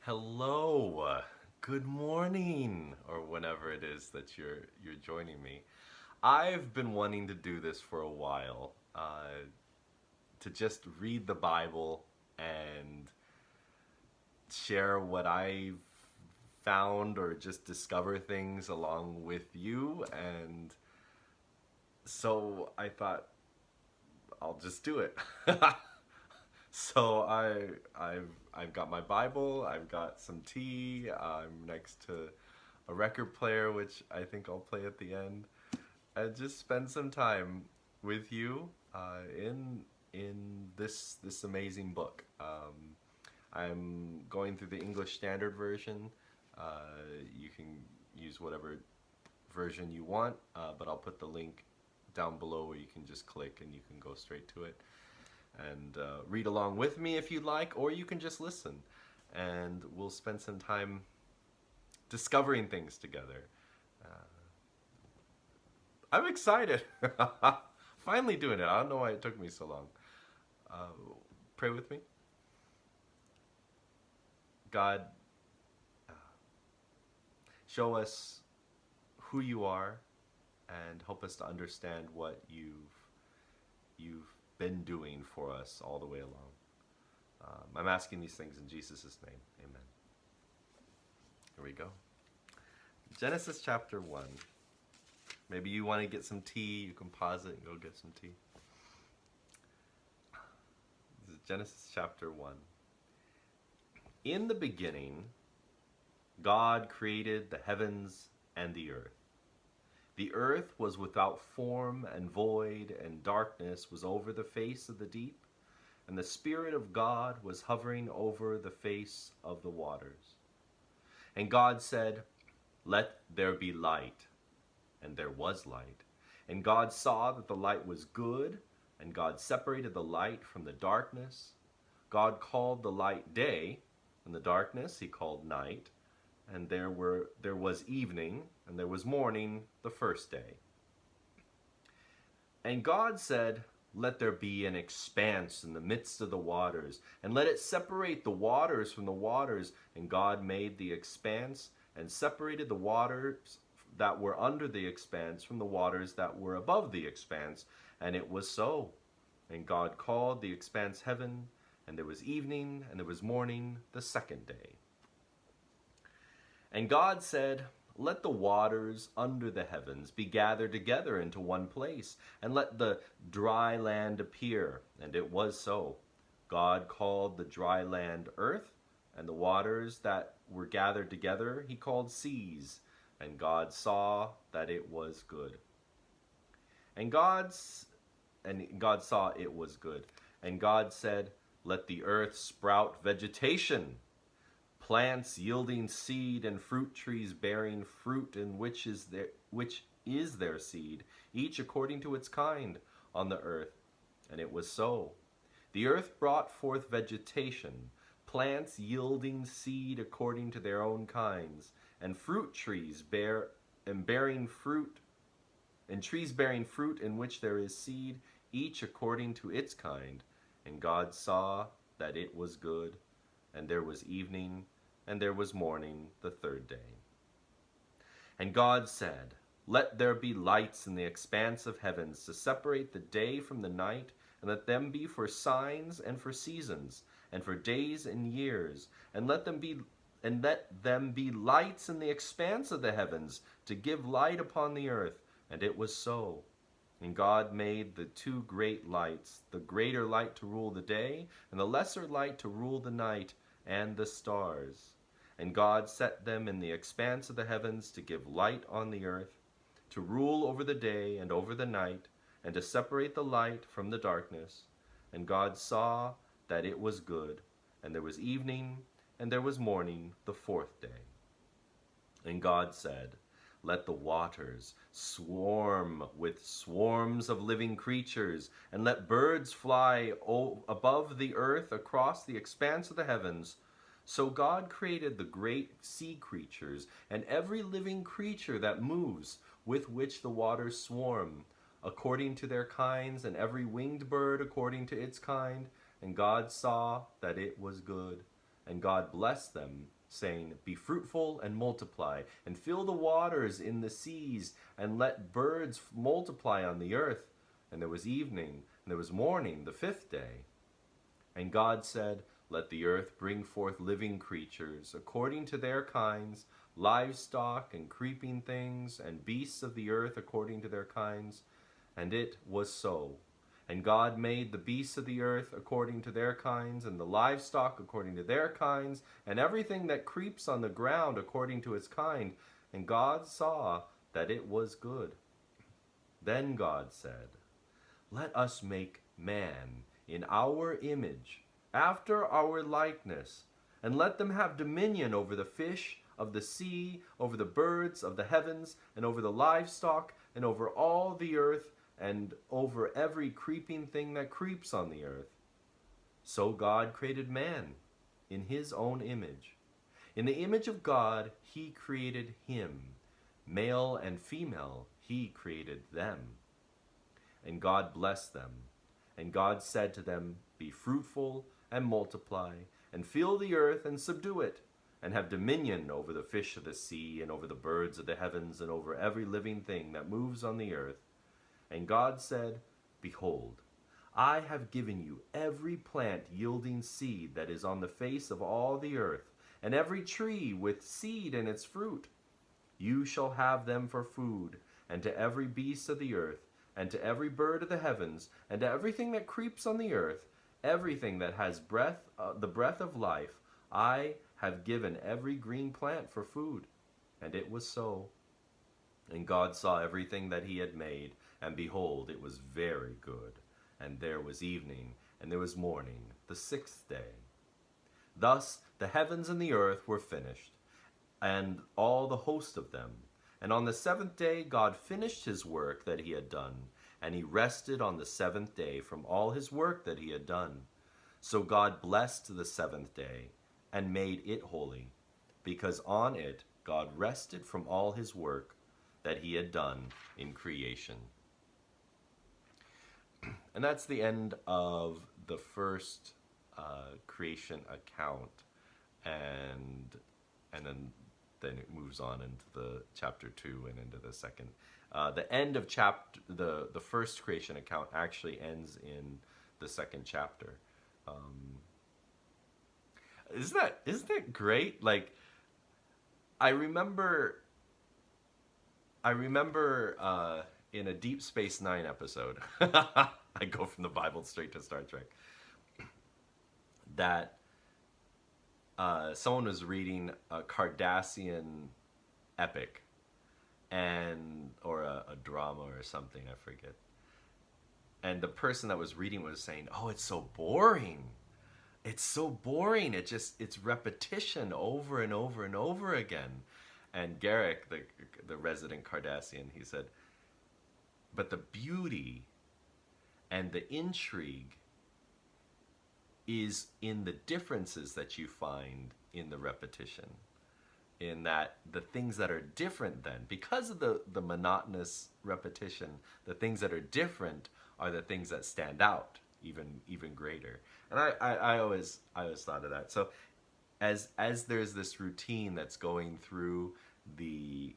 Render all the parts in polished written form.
Hello, good morning, or whenever it is that you're joining me. I've been wanting to do this for a while, to just read the Bible and share what I've found or just discover things along with you. And so I thought I'll just do it. So I've got my Bible, I've got some tea, I'm next to a record player which I think I'll play at the end, and just spend some time with you in this amazing book. I'm going through the English Standard Version. You can use whatever version you want, but I'll put the link down below where you can just click and you can go straight to it and read along with me if you'd like, or you can just listen and we'll spend some time discovering things together. I'm excited. Finally doing it. I don't know why it took me so long. Uh, Pray with me. God, show us who you are and help us to understand what you've been doing for us all the way along. I'm asking these things in Jesus' name. Amen. Here we go. Genesis chapter 1. Maybe you want to get some tea, you can pause it and go get some tea. This is Genesis chapter 1. In the beginning, God created the heavens and the earth. The earth was without form and void, and darkness was over the face of the deep, and the Spirit of God was hovering over the face of the waters. And God said, "Let there be light." And there was light. And God saw that the light was good, and God separated the light from the darkness. God called the light day, and the darkness he called night. And there was evening, and there was morning the first day. And God said, "Let there be an expanse in the midst of the waters, and let it separate the waters from the waters." And God made the expanse, and separated the waters that were under the expanse from the waters that were above the expanse. And it was so. And God called the expanse heaven, and there was evening, and there was morning the second day. And God said, "Let the waters under the heavens be gathered together into one place, and let the dry land appear." And it was so. God called the dry land earth, and the waters that were gathered together he called seas. And God saw that it was good. And God saw it was good. And God said, "Let the earth sprout vegetation, plants yielding seed, and fruit trees bearing fruit, in which is their seed, each according to its kind, on the earth." And it was so. The earth brought forth vegetation, plants yielding seed according to their own kinds, and fruit trees bearing fruit, and trees bearing fruit in which there is seed, each according to its kind. And God saw that it was good. And there was evening, and there was morning the third day. And God said, "Let there be lights in the expanse of heavens to separate the day from the night, and let them be for signs and for seasons, and for days and years, and let them be lights in the expanse of the heavens to give light upon the earth." And it was so. And God made the two great lights, the greater light to rule the day, and the lesser light to rule the night, and the stars. And God set them in the expanse of the heavens to give light on the earth, to rule over the day and over the night, and to separate the light from the darkness. And God saw that it was good. And there was evening, and there was morning the fourth day. And God said, "Let the waters swarm with swarms of living creatures, and let birds fly above the earth across the expanse of the heavens." So God created the great sea creatures and every living creature that moves, with which the waters swarm, according to their kinds, and every winged bird according to its kind. And God saw that it was good. And God blessed them, saying, Be fruitful and multiply, and fill the waters in the seas, and let birds multiply on the earth. And there was evening, and there was morning, the fifth day. And God said, Let the earth bring forth living creatures, according to their kinds, livestock and creeping things, and beasts of the earth according to their kinds. And it was so. And God made the beasts of the earth according to their kinds, and the livestock according to their kinds, and everything that creeps on the ground according to its kind. And God saw that it was good. Then God said, Let us make man in our image, after our likeness, and let them have dominion over the fish of the sea, over the birds of the heavens, and over the livestock, and over all the earth, and over every creeping thing that creeps on the earth. So God created man in his own image. In the image of God, he created him. Male and female, he created them. And God blessed them. And God said to them, Be fruitful and multiply, and fill the earth and subdue it, and have dominion over the fish of the sea, and over the birds of the heavens, and over every living thing that moves on the earth. And God said, Behold, I have given you every plant yielding seed that is on the face of all the earth, and every tree with seed in its fruit. You shall have them for food, and to every beast of the earth, and to every bird of the heavens, and to everything that creeps on the earth, everything that has breath, the breath of life, I have given every green plant for food. And it was so. And God saw everything that he had made, and behold, it was very good. And there was evening, and there was morning, the sixth day. Thus the heavens and the earth were finished, and all the host of them. And on the seventh day God finished his work that he had done, and he rested on the seventh day from all his work that he had done. So God blessed the seventh day, and made it holy, because on it God rested from all his work that he had done in creation. And that's the end of the first creation account, and then it moves on into the chapter 2 and into the second. The end of the first creation account actually ends in the second chapter. Isn't that great? Like, I remember in a Deep Space Nine episode, I go from the Bible straight to Star Trek, that someone was reading a Cardassian epic, or a drama or something, I forget. And the person that was reading was saying, "Oh, it's so boring. It's so boring. It's repetition over and over and over again." And Garrick, the resident Cardassian, he said, "But the beauty and the intrigue is in the differences that you find in the repetition, in that the things that are different then, because of the monotonous repetition, the things that are different are the things that stand out even greater." And I always thought of that. So as there's this routine that's going through the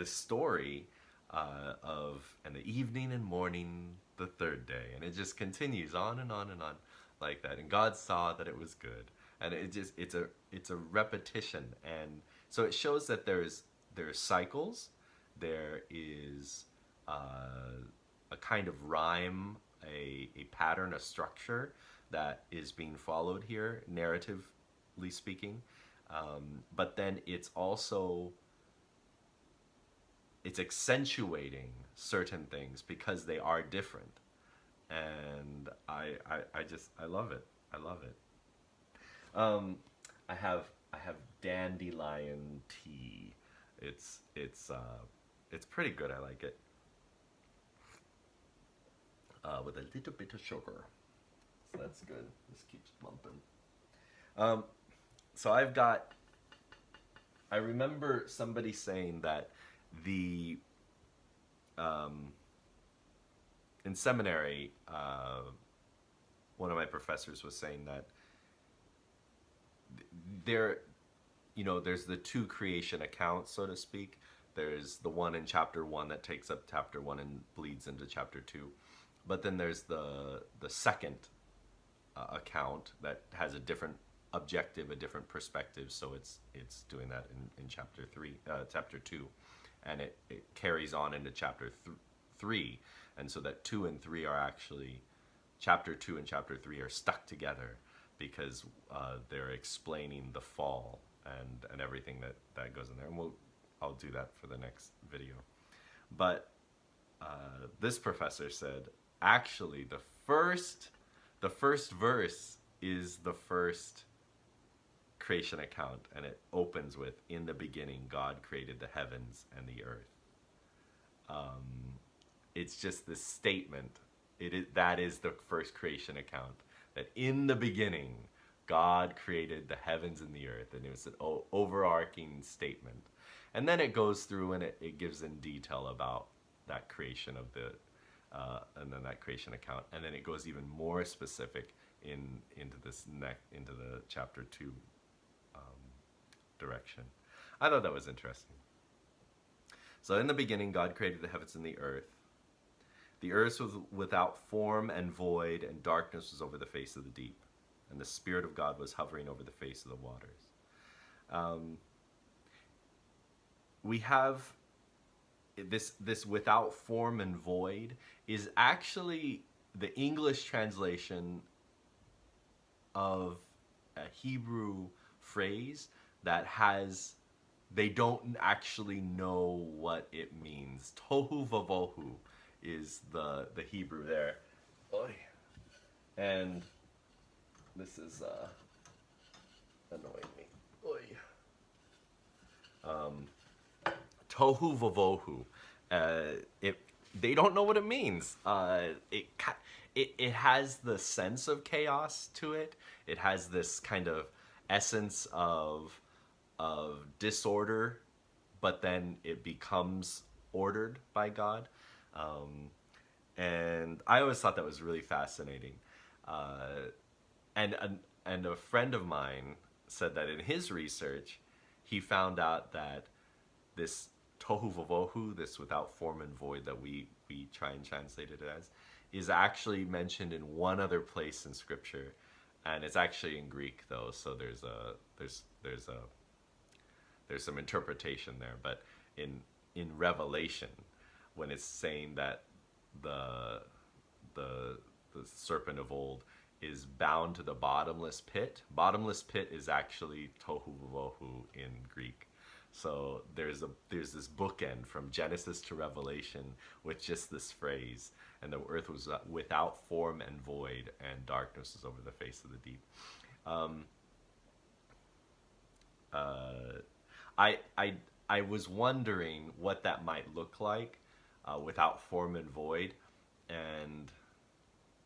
story of and the evening and morning, the third day, and it just continues on and on and on like that. And God saw that it was good, and it's a repetition, and so it shows that there's cycles, there is a kind of rhyme, a pattern, a structure that is being followed here, narratively speaking, but then it's accentuating certain things because they are different, and I love it. I love it. I have dandelion tea. It's pretty good. I like it. With a little bit of sugar. So that's good. This keeps bumping. So I remember somebody saying that in seminary, one of my professors was saying that there, there's the two creation accounts, so to speak. There's the one in chapter 1 that takes up chapter 1 and bleeds into chapter 2. But then there's the second account that has a different objective, a different perspective. So it's doing that in chapter 2, and it carries on into chapter 3, and so that 2 and 3 are actually, chapter 2 and chapter 3 are stuck together because they're explaining the fall and everything that goes in there. And I'll do that for the next video. But this professor said, actually, the first verse is the first creation account, and it opens with, "In the beginning, God created the heavens and the earth." It's just this statement. That is the first creation account. That in the beginning, God created the heavens and the earth, and it was an overarching statement. And then it goes through and it gives in detail about that creation of and then that creation account, and then it goes even more specific into the chapter 2 direction. I thought that was interesting. So in the beginning, God created the heavens and the earth. The earth was without form and void, and darkness was over the face of the deep, and the Spirit of God was hovering over the face of the waters. We have this without form and void is actually the English translation of a Hebrew phrase that they don't actually know what it means. Tohu vavohu is the Hebrew there. Oy. And this is annoying me. Oy. Tohu vavohu. They don't know what it means. It has the sense of chaos to it. It has this kind of essence of disorder, but then it becomes ordered by God. And I always thought that was really fascinating. And a friend of mine said that in his research, he found out that this tohu vavohu, this without form and void that we try and translate it as, is actually mentioned in one other place in Scripture, and it's actually in Greek though. So there's some interpretation there. But in Revelation, when it's saying that the serpent of old is bound to the bottomless pit. Bottomless pit is actually tohu vavohu in Greek. So there's this bookend from Genesis to Revelation with just this phrase, and the earth was without form and void, and darkness was over the face of the deep. I was wondering what that might look like without form and void, and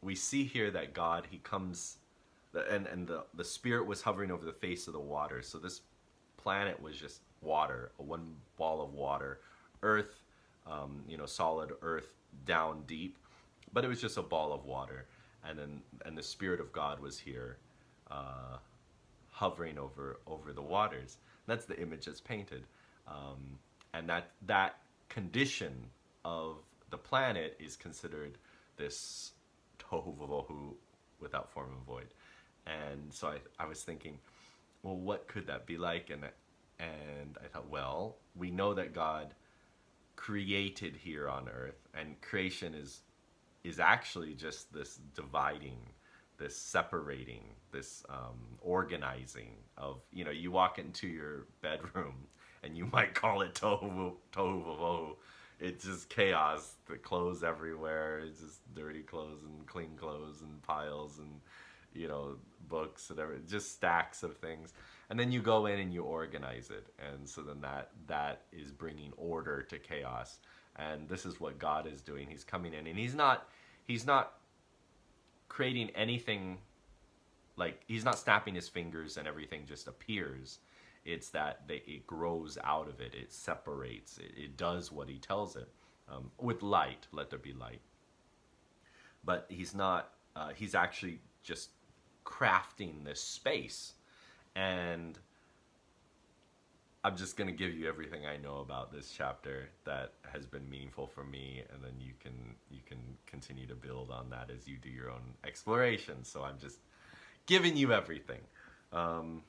we see here that God, he comes, and the Spirit was hovering over the face of the water. So this planet was just water, one ball of water, earth, solid earth down deep, but it was just a ball of water, and the Spirit of God was here, hovering over the waters. That's the image that's painted, and that condition of the planet is considered this tohu vavohu, without form and void. And so I was thinking, well, what could that be like? And I thought, well, we know that God created here on earth, and creation is actually just this dividing, this separating, this organizing of, you walk into your bedroom and you might call it tohu vavohu. It's just chaos, the clothes everywhere, it's just dirty clothes and clean clothes and piles and books and everything, just stacks of things. And then you go in and you organize it, and so then that is bringing order to chaos. And this is what God is doing. He's coming in, and he's not creating anything, like he's not snapping his fingers and everything just appears. It's that it grows out of it, it separates, it does what he tells it, with light, let there be light. But he's not, he's actually just crafting this space. And I'm just going to give you everything I know about this chapter that has been meaningful for me, and then you can continue to build on that as you do your own exploration. So I'm just giving you everything. So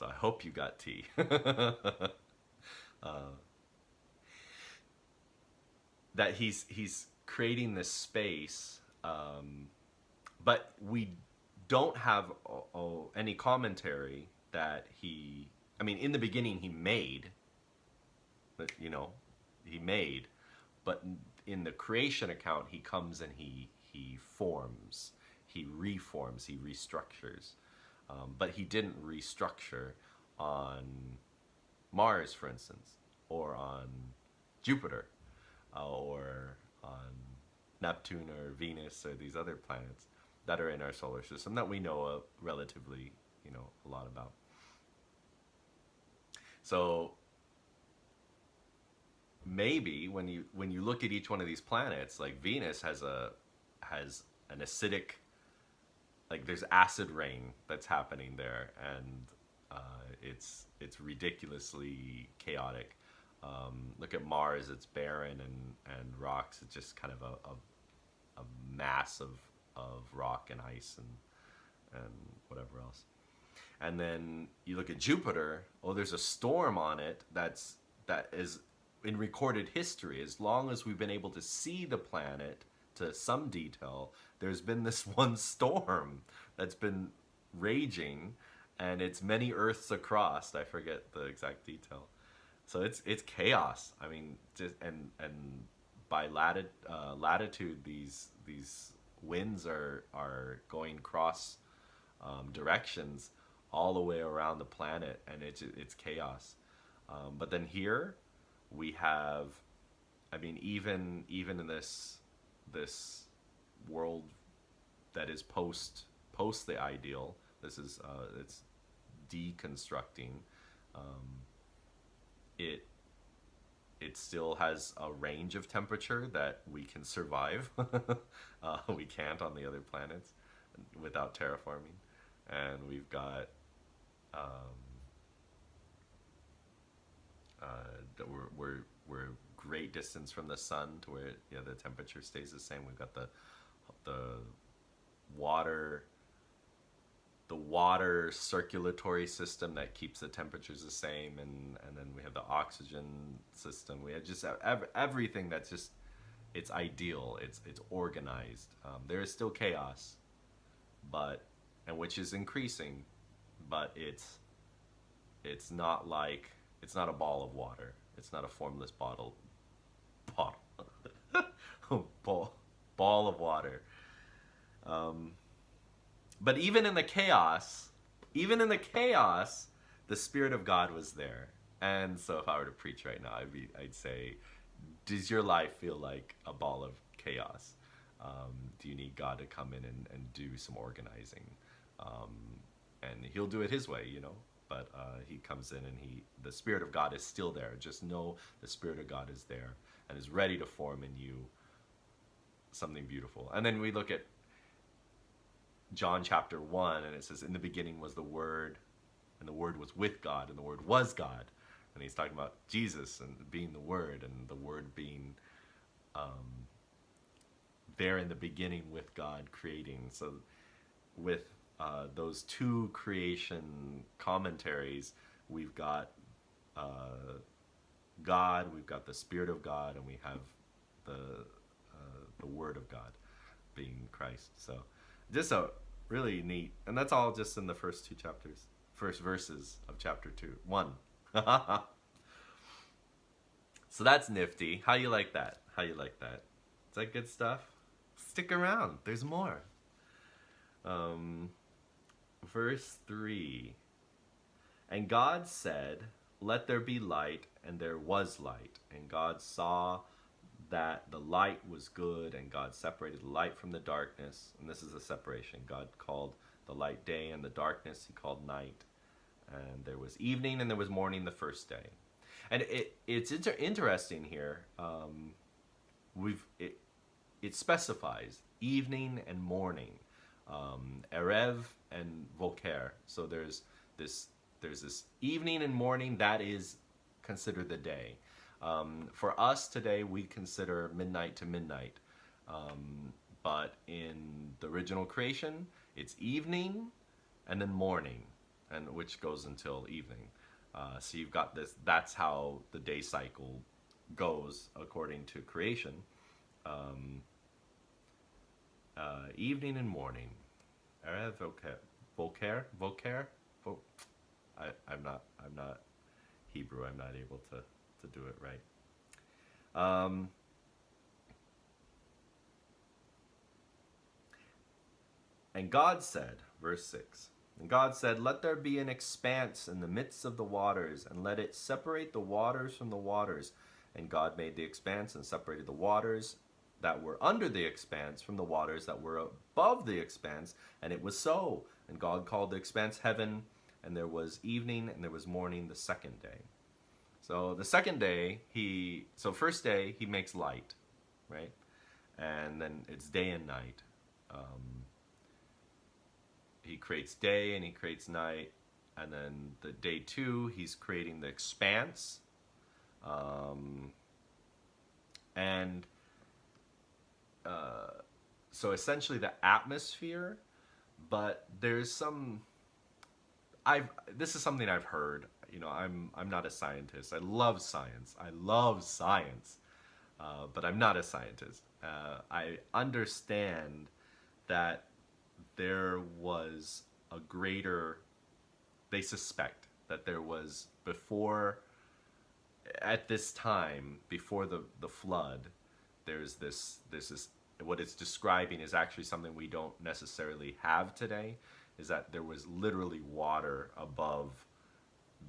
I hope you got tea. That he's creating this space, but we don't have any commentary that he. I mean, in the beginning he made, but he made, but in the creation account he comes and he forms, he reforms, he restructures, but he didn't restructure on Mars, for instance, or on Jupiter, or on Neptune or Venus or these other planets that are in our solar system that we know relatively, a lot about. So maybe when you look at each one of these planets, like Venus has an acidic, like there's acid rain that's happening there, and it's ridiculously chaotic. Look at Mars; it's barren and rocks. It's just kind of a mass of rock and ice and whatever else. And then you look at Jupiter. Oh, there's a storm on it that is in recorded history. As long as we've been able to see the planet to some detail, there's been this one storm that's been raging, and it's many Earths across. I forget the exact detail. So it's chaos. I mean, just and by latitude, these winds are going cross directions all the way around the planet, and it's chaos. But then here we have, I mean, even in this world that is post the ideal, this is it's deconstructing. It still has a range of temperature that we can survive. We can't on the other planets without terraforming, and we've got we're great distance from the sun to where the temperature stays the same. We've got the water circulatory system that keeps the temperatures the same, and then we have the oxygen system. We have just everything that's just, it's ideal, it's organized. There is still chaos, and which is increasing, but it's not like, it's not a ball of water. It's not a formless ball of water. But even in the chaos, the Spirit of God was there. And so if I were to preach right now, I'd say, does your life feel like a ball of chaos? Do you need God to come in and do some organizing? And he'll do it his way, but he comes in, and the Spirit of God is still there. Just know the Spirit of God is there and is ready to form in you something beautiful. And then we look at John chapter 1, and it says, in the beginning was the Word, and the Word was with God, and the Word was God. And he's talking about Jesus and being the Word, and the Word being there in the beginning with God creating. So with those two creation commentaries, we've got God, we've got the Spirit of God, and we have the Word of God being Christ. So just a really neat, and that's all just in the first verses of chapter 1. So that's nifty. How you like that? Is that good stuff? Stick around, there's more. Verse 3. And God said, let there be light, and there was light. And God saw that the light was good, and God separated the light from the darkness. And this is a separation. God called the light day, and the darkness he called night. And there was evening, and there was morning the first day. And it's interesting here. It specifies evening and morning, erev and voker. So there's this there's this evening and morning that is considered the day. For us today, we consider midnight to midnight. But in the original creation, it's evening and then morning, and which goes until evening. So you've got this. That's how the day cycle goes according to creation. Um, Evening and morning. Voker, voker. I'm not Hebrew. I'm not able to do it right. Um, and God said, verse 6, and God said, let there be an expanse in the midst of the waters, and let it separate the waters from the waters. And God made the expanse and separated the waters that were under the expanse from the waters that were above the expanse. And it was so. And God called the expanse heaven, and there was evening and there was morning the second day. So the second day, first day, he makes light, right? And then it's day and night. He creates day and he creates night. And then the day 2, he's creating the expanse. So essentially the atmosphere, but there's some, this is something I've heard. You know, I'm not a scientist. I love science, but I'm not a scientist. I understand that there was a greater, they suspect that there was at this time, before the flood, there's this what it's describing is actually something we don't necessarily have today, is that there was literally water above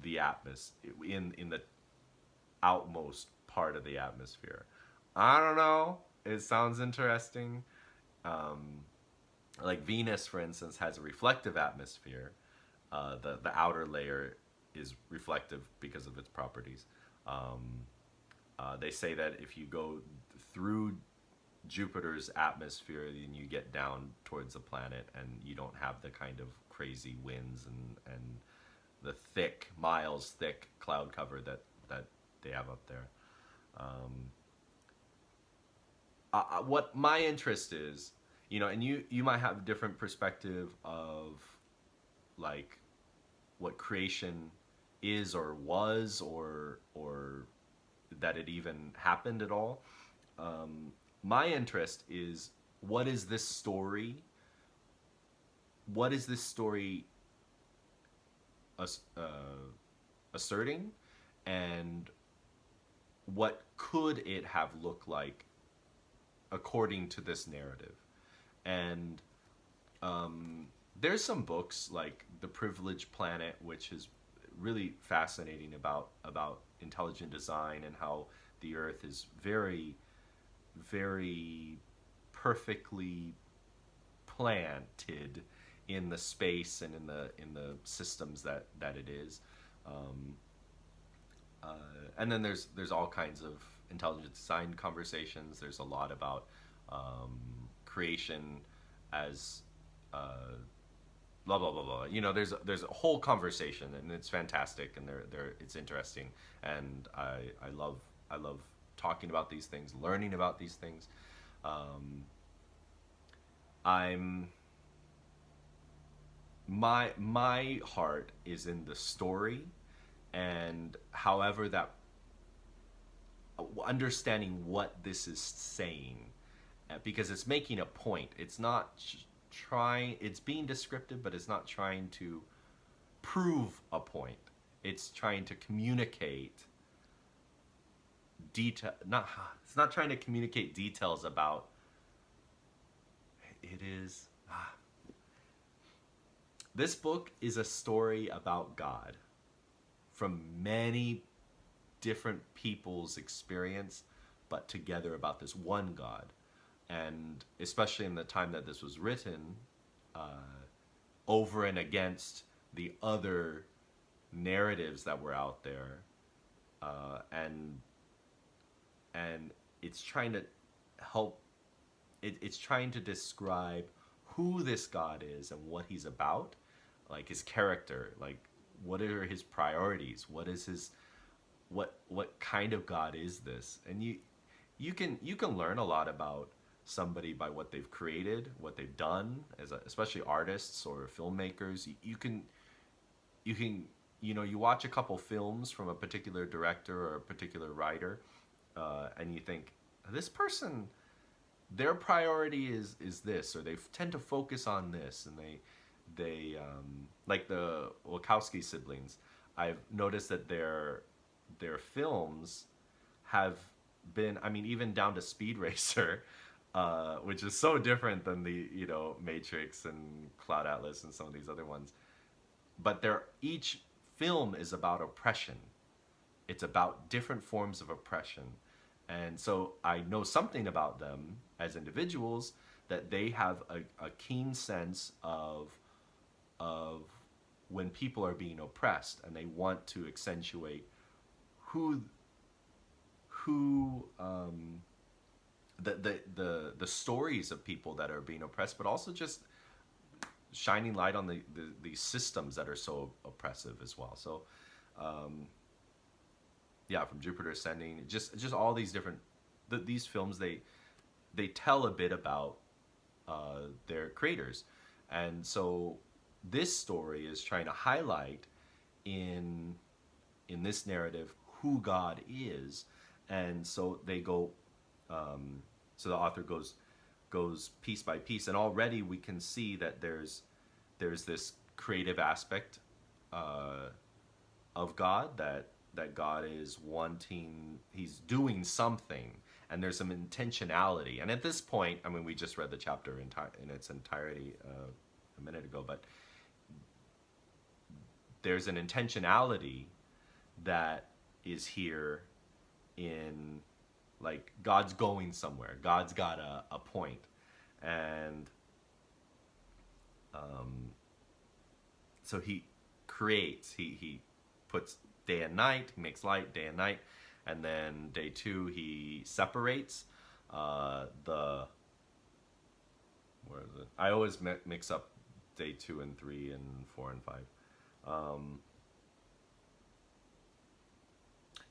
the atmosphere, in the outmost part of the atmosphere. I don't know. It sounds interesting. Like Venus, for instance, has a reflective atmosphere. The outer layer is reflective because of its properties. They say that if you go through Jupiter's atmosphere, then you get down towards the planet, and you don't have the kind of crazy winds and the miles thick cloud cover that they have up there. What my interest is, you know, and you might have a different perspective of like what creation is or was, or that it even happened at all. My interest is, what is this story? What is this story asserting, and what could it have looked like according to this narrative? And there's some books like The Privileged Planet, which is really fascinating about intelligent design and how the Earth is very, very perfectly planted in the space and in the systems that it is. And then there's all kinds of intelligent design conversations. There's a lot about creation as blah blah blah blah. You know, there's a whole conversation, and it's fantastic, and it's interesting, and I love talking about these things, learning about these things. My heart is in the story, and however that, understanding what this is saying, because it's making a point. It's not it's being descriptive, but it's not trying to prove a point. It's trying to communicate it's not trying to communicate details about it is. This book is a story about God from many different people's experience, but together about this one God. And especially in the time that this was written, over and against the other narratives that were out there, and it's trying to help. It's trying to describe who this God is and what he's about, like his character, like what are his priorities? What is his what kind of God is this? And you can learn a lot about somebody by what they've created, what they've done, especially artists or filmmakers. You can you watch a couple films from a particular director or a particular writer, and you think this person, their priority is this, or they tend to focus on this, and they like the Wachowski siblings. I've noticed that their films have been, I mean, even down to Speed Racer, which is so different than the Matrix and Cloud Atlas and some of these other ones. But each film is about oppression. It's about different forms of oppression. And so I know something about them as individuals, that they have a keen sense of when people are being oppressed, and they want to accentuate who the stories of people that are being oppressed, but also just shining light on the systems that are so oppressive as well. So yeah, from Jupiter Ascending, just all these different these films, they tell a bit about their creators. And so this story is trying to highlight in this narrative who God is. And so they go so the author goes piece by piece, and already we can see that there's this creative aspect of God, that God is wanting, he's doing something, and there's some intentionality. And at this point, I mean, we just read the chapter in its entirety a minute ago, but there's an intentionality that is here in, like, God's going somewhere. God's got a point. And so he creates, he puts day and night, he makes light, day and night, and then day 2 he separates where is it? I always mix up day 2 and 3 and 4 and 5.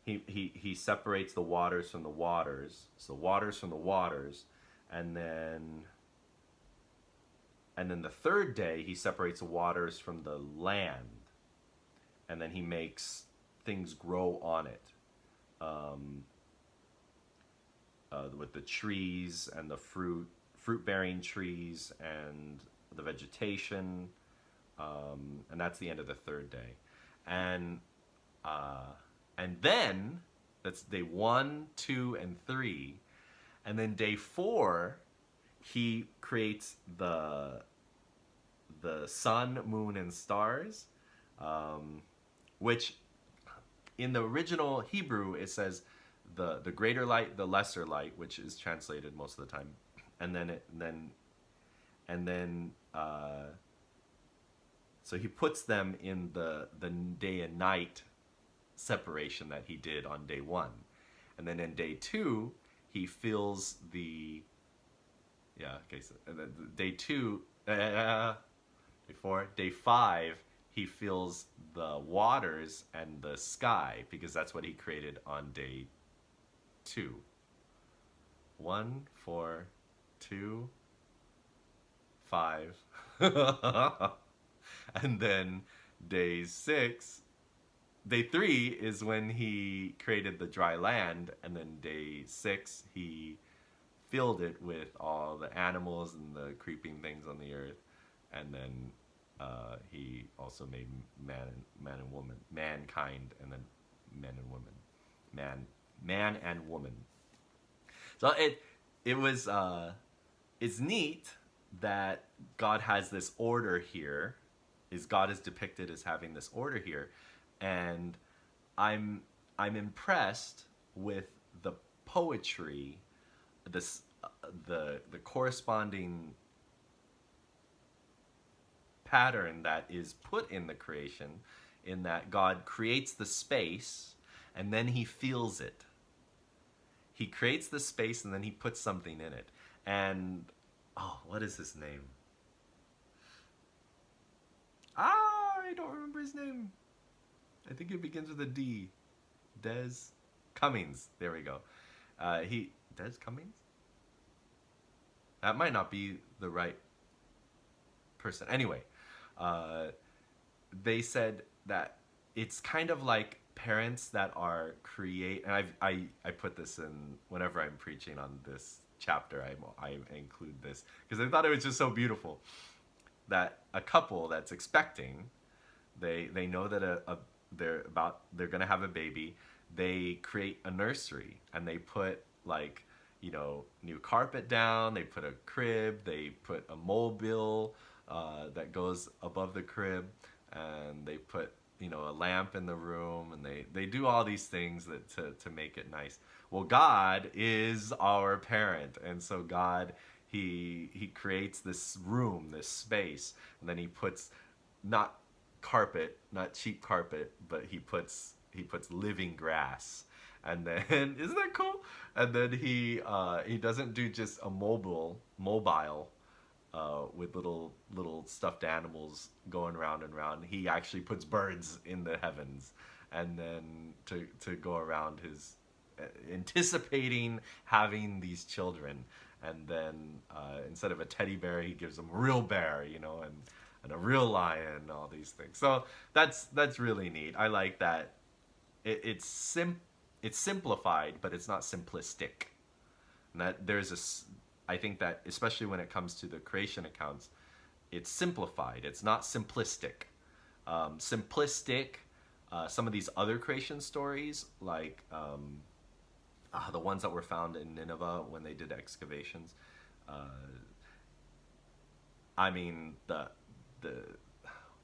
He separates the waters from the waters, so the waters from the waters, and then the third day he separates the waters from the land, and then he makes things grow on it, with the trees and the fruit-bearing trees and the vegetation, and that's the end of the third day. And then that's day 1, 2, and 3, and then day 4 he creates the sun, moon, and stars, which in the original Hebrew it says the greater light, the lesser light, which is translated most of the time, and then so he puts them in the day and night separation that he did on day 1, and then in day 2 he fills the so day 2 before day 5 he fills the waters and the sky, because that's what he created on day 2. 1, 4, 2, 5 and then day 3 is when he created the dry land, and then day 6 he filled it with all the animals and the creeping things on the earth, and then he also made man and woman, mankind, and then men and women, man and woman. So it was it's neat that God has this order here. God is depicted as having this order here, and I'm impressed with the poetry, the corresponding pattern that is put in the creation, in that God creates the space and then he feels it. He creates the space and then he puts something in it. And what is his name? I don't remember his name. I think it begins with a D. Des Cummings. There we go. Des Cummings? That might not be the right person. Anyway, uh, they said that it's kind of like parents that are and I put this in whenever I'm preaching on this chapter. I include this because I thought it was just so beautiful that a couple that's expecting, they know that they're gonna have a baby. They create a nursery and they put like, new carpet down. They put a crib. They put a mobile that goes above the crib, and they put a lamp in the room, and they do all these things to make it nice. Well, God is our parent, and so God, he creates this room, this space, and then he puts not carpet, not cheap carpet, but he puts living grass. And then isn't that cool? And then he doesn't do just a mobile with little stuffed animals going round and round. He actually puts birds in the heavens, and then to go around his anticipating having these children. And then instead of a teddy bear, he gives them a real bear, and a real lion, and all these things. So that's really neat. I like that. It's simplified, but it's not simplistic. And that I think that especially when it comes to the creation accounts, it's simplified. It's not simplistic. Simplistic. Some of these other creation stories, like the ones that were found in Nineveh when they did excavations. I mean, the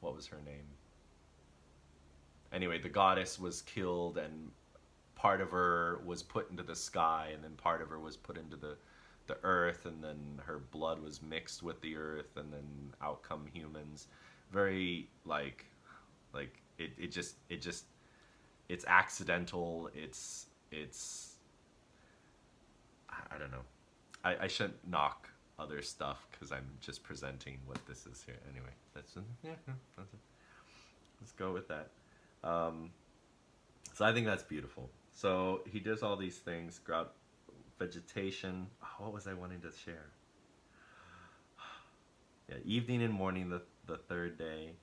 what was her name? Anyway, the goddess was killed, and part of her was put into the sky, and then part of her was put into the earth, and then her blood was mixed with the earth, and then out come humans. Very it's accidental. It's I don't know. I shouldn't knock other stuff because I'm just presenting what this is here. Anyway, that's it. Let's go with that. So I think that's beautiful. So he does all these things, grout vegetation. Oh, what was I wanting to share? Yeah, evening and morning, the third day.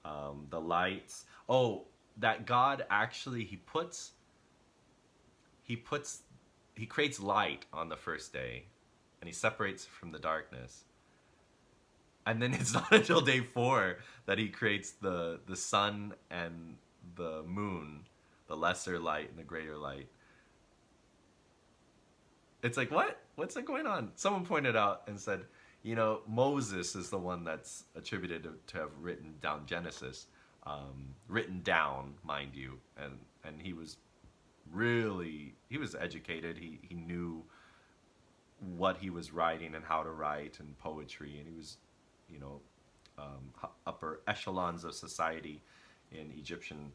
The lights. Oh, that God actually, he creates light on the first day, and he separates from the darkness. And then it's not until day 4 that he creates the sun and the moon, the lesser light and the greater light. It's like, what? What's going on? Someone pointed out and said, Moses is the one that's attributed to have written down Genesis, written down, mind you, and he was educated. He knew what he was writing and how to write, and poetry, and he was, upper echelons of society in Egyptian,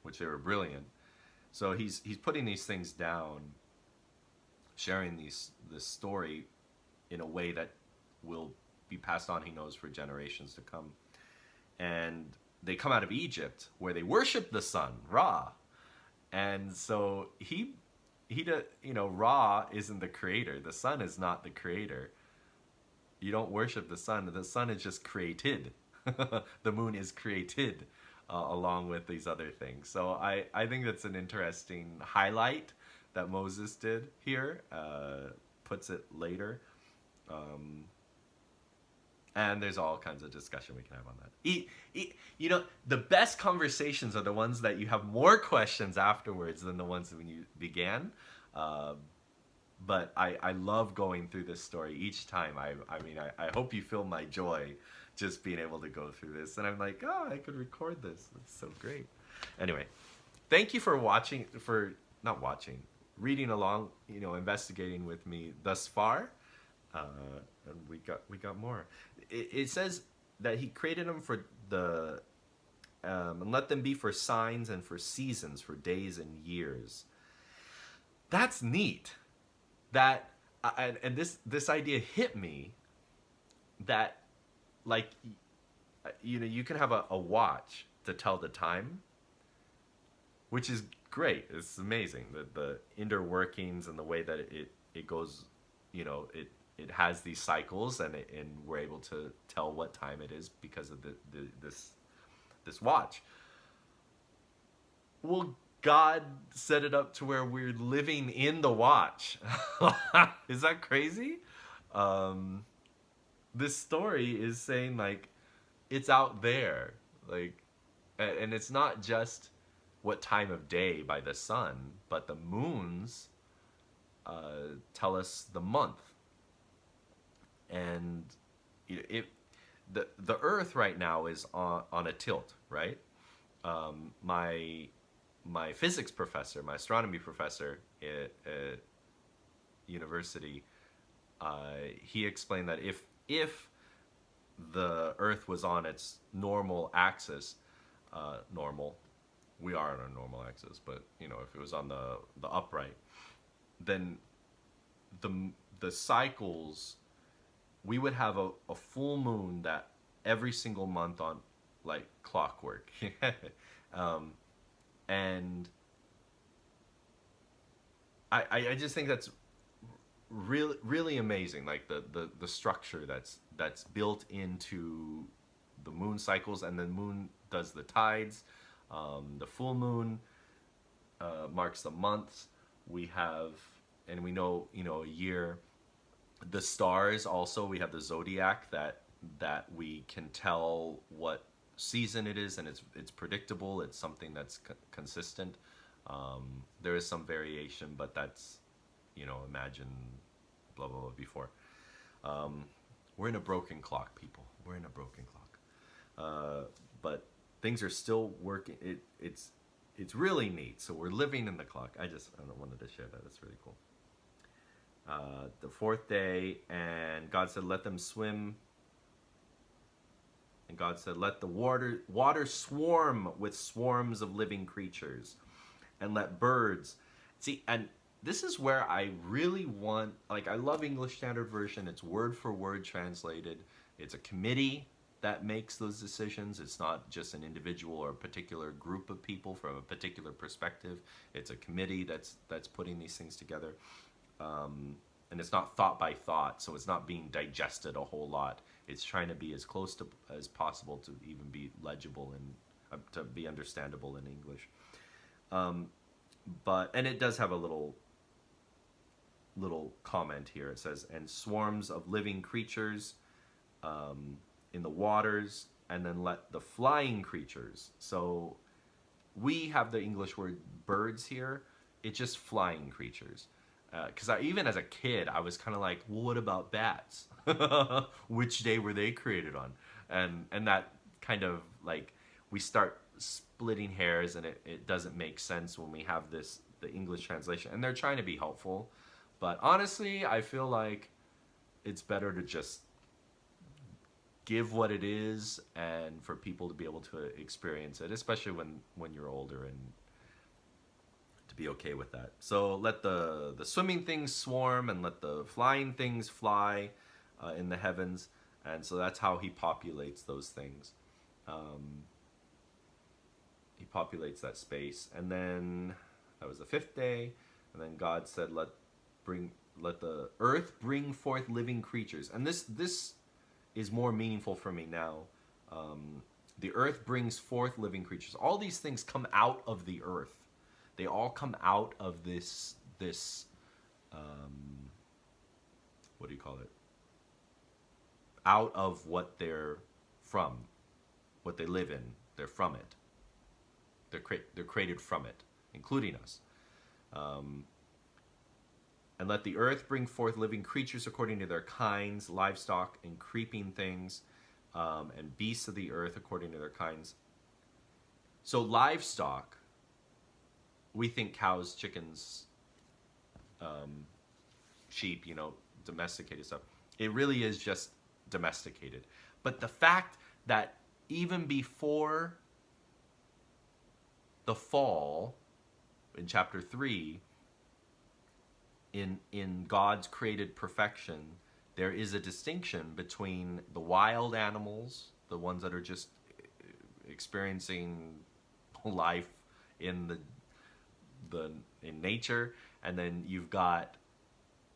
which they were brilliant. So he's putting these things down, sharing this story in a way that will be passed on, he knows, for generations to come. And they come out of Egypt, where they worship the sun, Ra. And so Ra isn't the creator. The sun is not the creator. You don't worship the sun. The sun is just created. The moon is created along with these other things. So I think that's an interesting highlight that Moses did here. Puts it later. And there's all kinds of discussion we can have on that. The best conversations are the ones that you have more questions afterwards than the ones when you began. But I love going through this story each time. I hope you feel my joy just being able to go through this. And I'm like, I could record this. It's so great. Anyway, thank you for reading along, investigating with me thus far. And we got more. It says that he created them for and let them be for signs and for seasons, for days and years. That's neat. That and this idea hit me. That, like, you can have a watch to tell the time, which is great. It's amazing the inner workings and the way that it goes. It has these cycles, and we're able to tell what time it is because of this watch. Well, God set it up to where we're living in the watch. Is that crazy? Um, this story is saying like it's out there, like, and it's not just what time of day by the sun, but the moons tell us the month, and it the Earth right now is on a tilt, right? My physics professor, my astronomy professor at university, he explained that if the Earth was on its normal axis, normal, we are on our normal axis, but if it was on the upright, then the cycles, we would have a full moon that every single month on like clockwork. And I just think that's really amazing, like the structure that's built into the moon cycles, and the moon does the tides. The full moon marks the months. We have, and we know, a year. The stars also, we have the zodiac that we can tell what season it is, and it's predictable. It's something that's consistent. There is some variation, but that's, imagine blah blah blah before. We're in a broken clock, people. We're in a broken clock. But things are still working. It's really neat. So we're living in the clock. I wanted to share that. That's really cool. The fourth day, and God said, let them swim. And God said, let the water swarm with swarms of living creatures, and let birds. See, and this is where I really want, like, I love English Standard Version. It's word for word translated. It's a committee that makes those decisions. It's not just an individual or a particular group of people from a particular perspective. It's a committee that's putting these things together. And it's not thought by thought, so it's not being digested a whole lot. It's trying to be as close to as possible to even be legible and to be understandable in English. And it does have a little comment here. It says, and swarms of living creatures in the waters, and then let the flying creatures. So we have the English word birds here. It's just flying creatures. Because even as a kid, I was kind of like, well, what about bats? Which day were they created on? And that kind of, like, we start splitting hairs, and it doesn't make sense when we have the English translation. And they're trying to be helpful. But honestly, I feel like it's better to just give what it is, and for people to be able to experience it, especially when you're older, and to be okay with that. So let the swimming things swarm, and let the flying things fly in the heavens. And so that's how he populates those things. He populates that space. And then that was the fifth day. And then God said, let the earth bring forth living creatures. And this is more meaningful for me now. The earth brings forth living creatures. All these things come out of the earth. They all come out of this what do you call it? Out of what they're from, what they live in. They're from it. They're created from it, including us. And let the earth bring forth living creatures according to their kinds, livestock and creeping things, and beasts of the earth according to their kinds. So livestock, we think cows, chickens, sheep, domesticated stuff. It really is just domesticated. But the fact that even before the fall, in chapter 3, in God's created perfection, there is a distinction between the wild animals, the ones that are just experiencing life in the in nature, and then you've got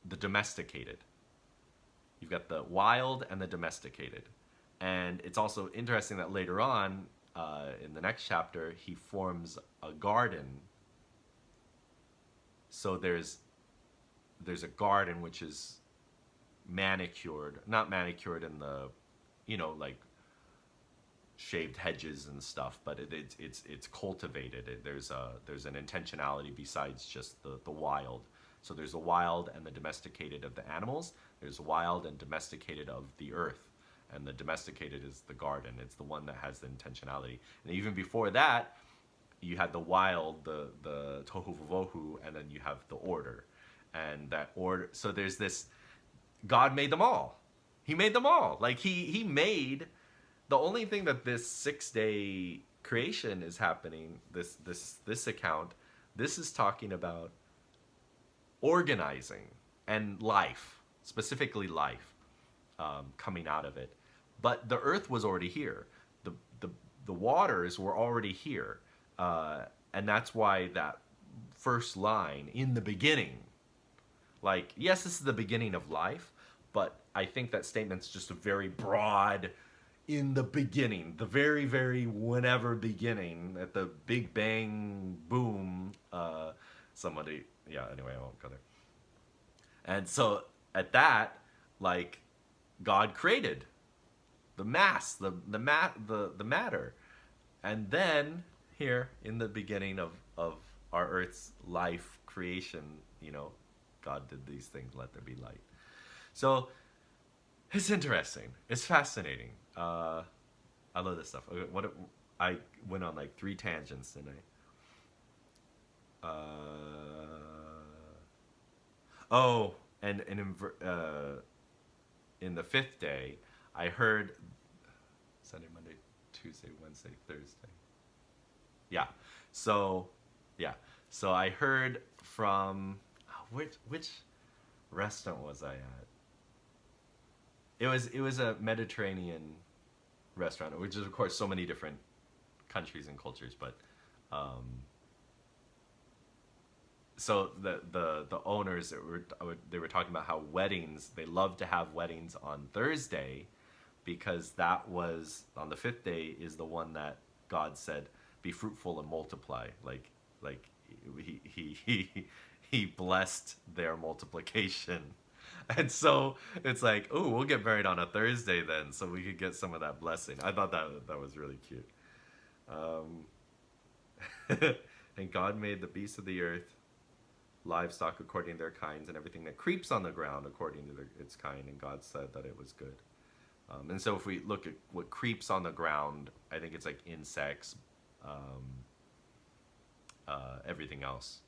the domesticated. You've got the wild and the domesticated. And it's also interesting that later on, in the next chapter, he forms a garden. So there's a garden which is manicured, not manicured in the, like shaved hedges and stuff, but it's cultivated. There's an intentionality besides just the wild. So there's the wild and the domesticated of the animals. There's wild and domesticated of the earth, and the domesticated is the garden. It's the one that has the intentionality. And even before that, you had the wild, the tohu vavohu, and then you have the order, and that order. So there's this. God made them all. He made them all. Like he made. The only thing that this 6-day creation is happening, this account, this is talking about organizing and life, specifically life, coming out of it. But the earth was already here. The waters were already here. And that's why that first line, in the beginning, like, yes, this is the beginning of life, but I think that statement's just a very broad, in the beginning, the very, very whenever beginning, at the Big Bang boom, anyway, I won't go there. And so at that, like, God created the mass, the matter. And then here in the beginning of our earth's life creation, God did these things, let there be light. So it's interesting. It's fascinating. I love this stuff. I went on like 3 tangents, didn't I? And in the 5th day, I heard Sunday, Monday, Tuesday, Wednesday, Thursday. Yeah. So I heard from which restaurant was I at? It was a Mediterranean restaurant, which is of course so many different countries and cultures, but so the owners they were talking about how weddings, they love to have weddings on Thursday, because that was on the 5th day is the one that God said, be fruitful and multiply. Like he blessed their multiplication. And so it's like, oh, we'll get married on a Thursday then, so we could get some of that blessing. I thought that was really cute. And God made the beasts of the earth, livestock according to their kinds, and everything that creeps on the ground according to its kind. And God said that it was good. And so if we look at what creeps on the ground, I think it's like insects, everything else.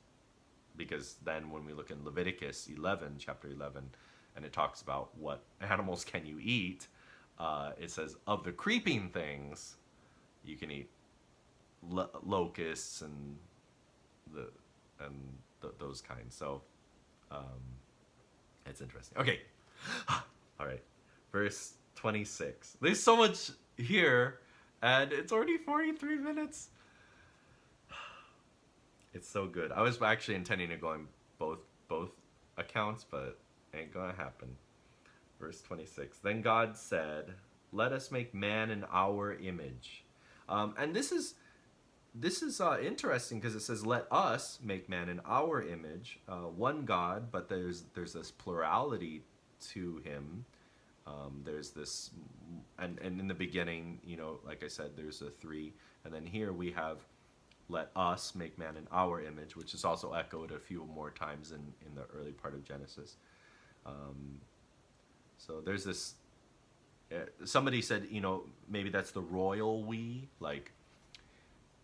Because then when we look in Leviticus 11, chapter 11, and it talks about what animals can you eat, it says, of the creeping things, you can eat locusts and those kinds. So it's interesting. Okay. All right. Verse 26. There's so much here, and it's already 43 minutes. It's so good. I was actually intending to go in both accounts, but ain't gonna happen. Verse 26. Then God said, let us make man in our image. And this is interesting, because it says, let us make man in our image. One God, but there's this plurality to him. There's this, and in the beginning, like I said, there's a 3. And then here we have, let us make man in our image, which is also echoed a few more times in the early part of Genesis. So there's this, somebody said, maybe that's the royal we, like,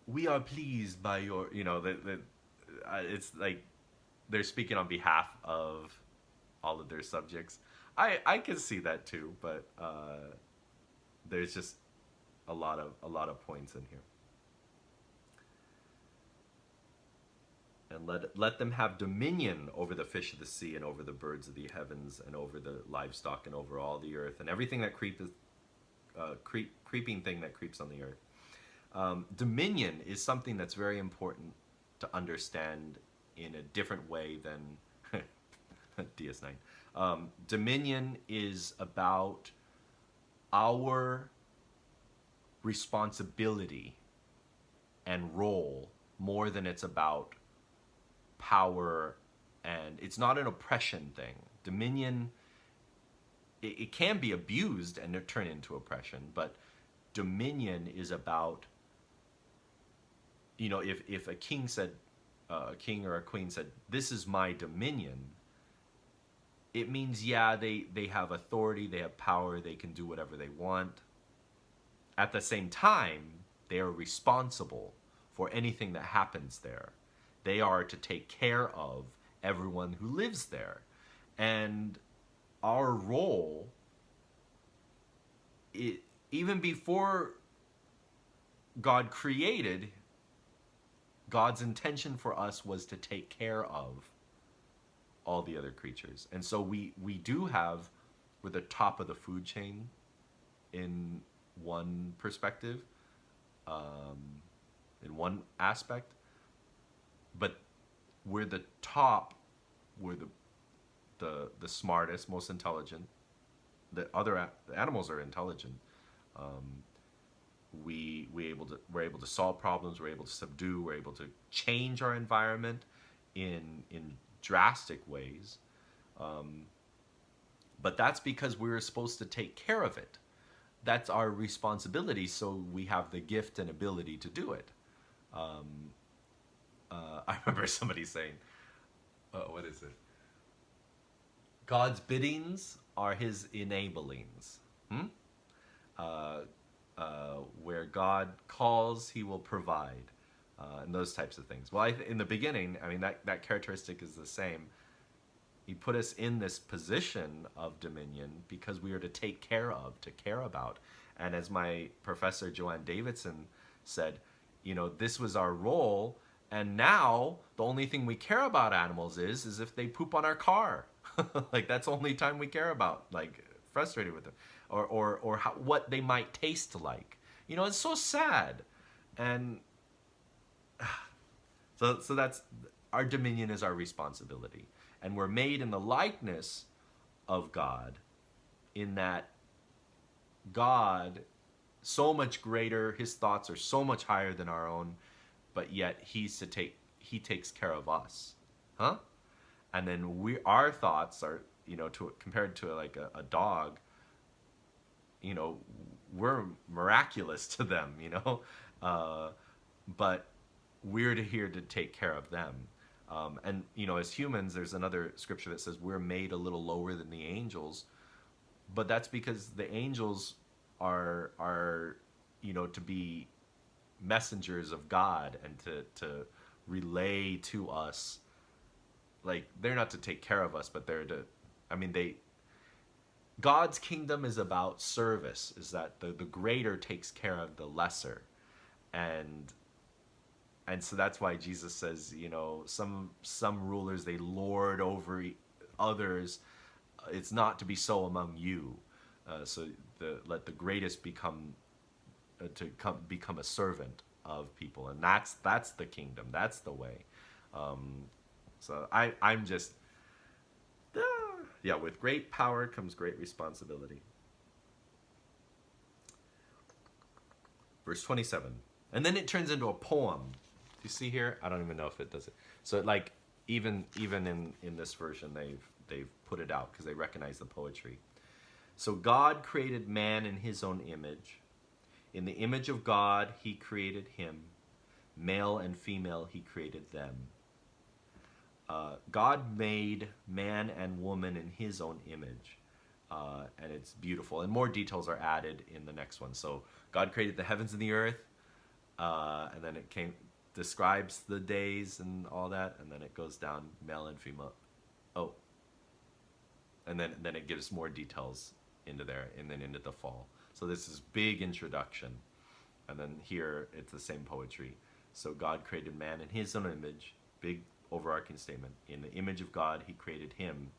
we are pleased by your, it's like they're speaking on behalf of all of their subjects. I can see that too, but there's just a lot of points in here. And let them have dominion over the fish of the sea, and over the birds of the heavens, and over the livestock, and over all the earth, and everything that creeping thing that creeps on the earth. Dominion is something that's very important to understand in a different way than DS9. Dominion is about our responsibility and role more than it's about power, and it's not an oppression thing. Dominion, it can be abused and turn into oppression, but dominion is about, if a king said, a king or a queen said, "This is my dominion," it means, yeah, they have authority, they have power, they can do whatever they want. At the same time, they are responsible for anything that happens there. They are to take care of everyone who lives there. And our role, even before God created, God's intention for us was to take care of all the other creatures. And so we do have, we're the top of the food chain in one perspective, in one aspect, but we're the top, we're the smartest, most intelligent. The animals are intelligent. We're able to solve problems. We're able to subdue. We're able to change our environment in drastic ways. But that's because we're supposed to take care of it. That's our responsibility. So we have the gift and ability to do it. I remember somebody saying, "What is it? God's biddings are His enablings." Where God calls, He will provide, and those types of things. Well, in the beginning, I mean, that characteristic is the same. He put us in this position of dominion because we are to take care of, to care about. And as my professor, Joanne Davidson, said, this was our role. And now the only thing we care about animals is if they poop on our car. Like, that's the only time we care about, like, frustrated with them. Or what they might taste like. It's so sad. And so that's, our dominion is our responsibility. And we're made in the likeness of God, in that God, so much greater, His thoughts are so much higher than our own, but yet He takes care of us. And then our thoughts are, compared to like a dog, we're miraculous to them, but we're here to take care of them. And as humans, there's another scripture that says we're made a little lower than the angels, but that's because the angels are to be messengers of God and to relay to us. Like, they're not to take care of us, but they're to, God's kingdom is about service, is that the greater takes care of the lesser. And so that's why Jesus says, some rulers, they lord over others. It's not to be so among you. So let the greatest become a servant of people, and that's the kingdom. That's the way. So I'm just, with great power comes great responsibility. Verse 27, and then it turns into a poem. You see here? I don't even know if it does it. So like even in this version, they've put it out because they recognize the poetry. So God created man in His own image. In the image of God, He created him. Male and female, He created them. God made man and woman in His own image. And it's beautiful. And more details are added in the next one. So God created the heavens and the earth. And then it describes the days and all that, and then it goes down male and female. And then it gives more details into there, and then into the fall. So this is big introduction, and then here it's the same poetry. So God created man in His own image, big overarching statement. In the image of God, He created him.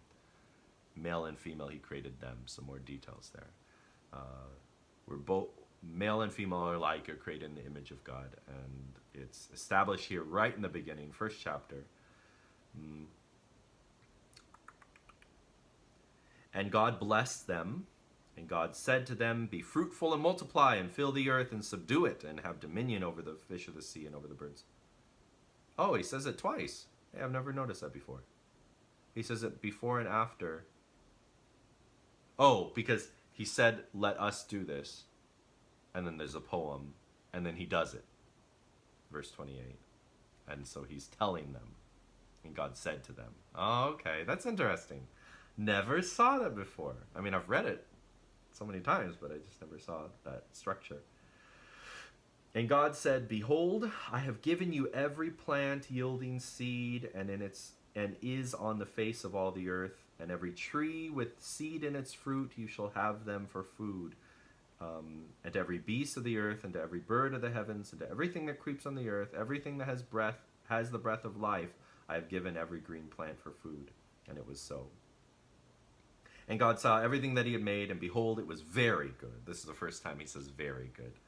Male and female, He created them. Some more details there. We're both male and female are alike, are created in the image of God, and it's established here right in the beginning, first chapter. And God blessed them, and God said to them, "Be fruitful and multiply, and fill the earth and subdue it, and have dominion over the fish of the sea and over the birds." Oh, he says it twice. Hey, I've never noticed that before. He says it before and after. Oh, because he said, "Let us do this." And then there's a poem, and then he does it. Verse 28. And so he's telling them, and God said to them. Oh, okay, that's interesting. Never saw that before. I mean, I've read it so many times, but I just never saw that structure. And God said, "Behold, I have given you every plant yielding seed, and is on the face of all the earth, and every tree with seed in its fruit, you shall have them for food. And to every beast of the earth, and to every bird of the heavens, and to everything that creeps on the earth, everything that has the breath of life, I have given every green plant for food." And it was so. And God saw everything that he had made, and behold, it was very good. This is the first time he says very good.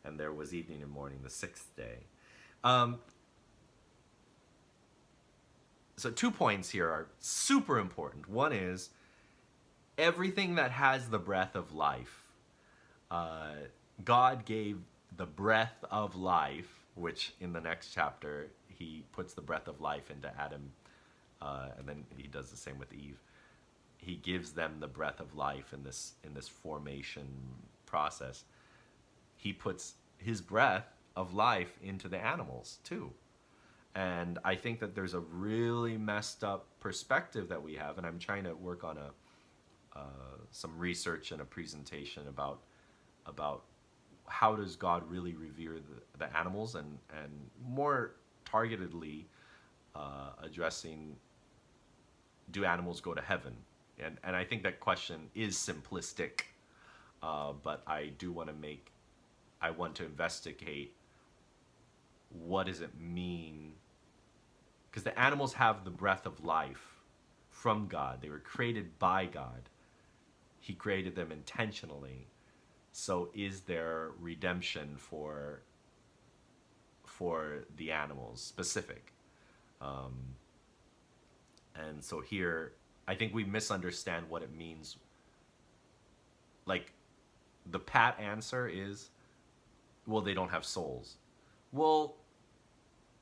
And there was evening and morning, the sixth day. So 2 points here are super important. One is everything that has the breath of life. God gave the breath of life, which in the next chapter, he puts the breath of life into Adam, and then he does the same with Eve. He gives them the breath of life in this formation process. He puts his breath of life into the animals too. And I think that there's a really messed up perspective that we have, and I'm trying to work on some research and a presentation about how does God really revere the animals, and more targetedly addressing, do animals go to heaven? And I think that question is simplistic, but I want to investigate what does it mean, because the animals have the breath of life from God. They were created by God. He created them intentionally. So is there redemption for the animals specific? And so here, I think we misunderstand what it means. Like, the pat answer is, well, they don't have souls. Well,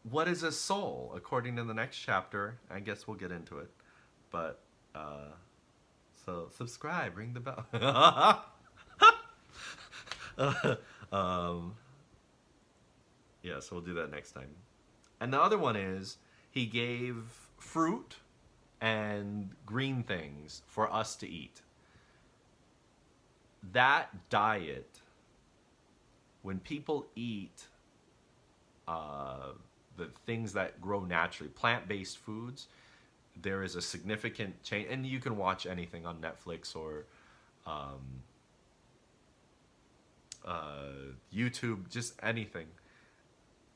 what is a soul? According to the next chapter, I guess we'll get into it. But, so subscribe, ring the bell. Yeah, so we'll do that next time. And the other one is, he gave fruit and green things for us to eat. That diet, when people eat the things that grow naturally, plant-based foods, there is a significant change. And you can watch anything on Netflix or YouTube, just anything.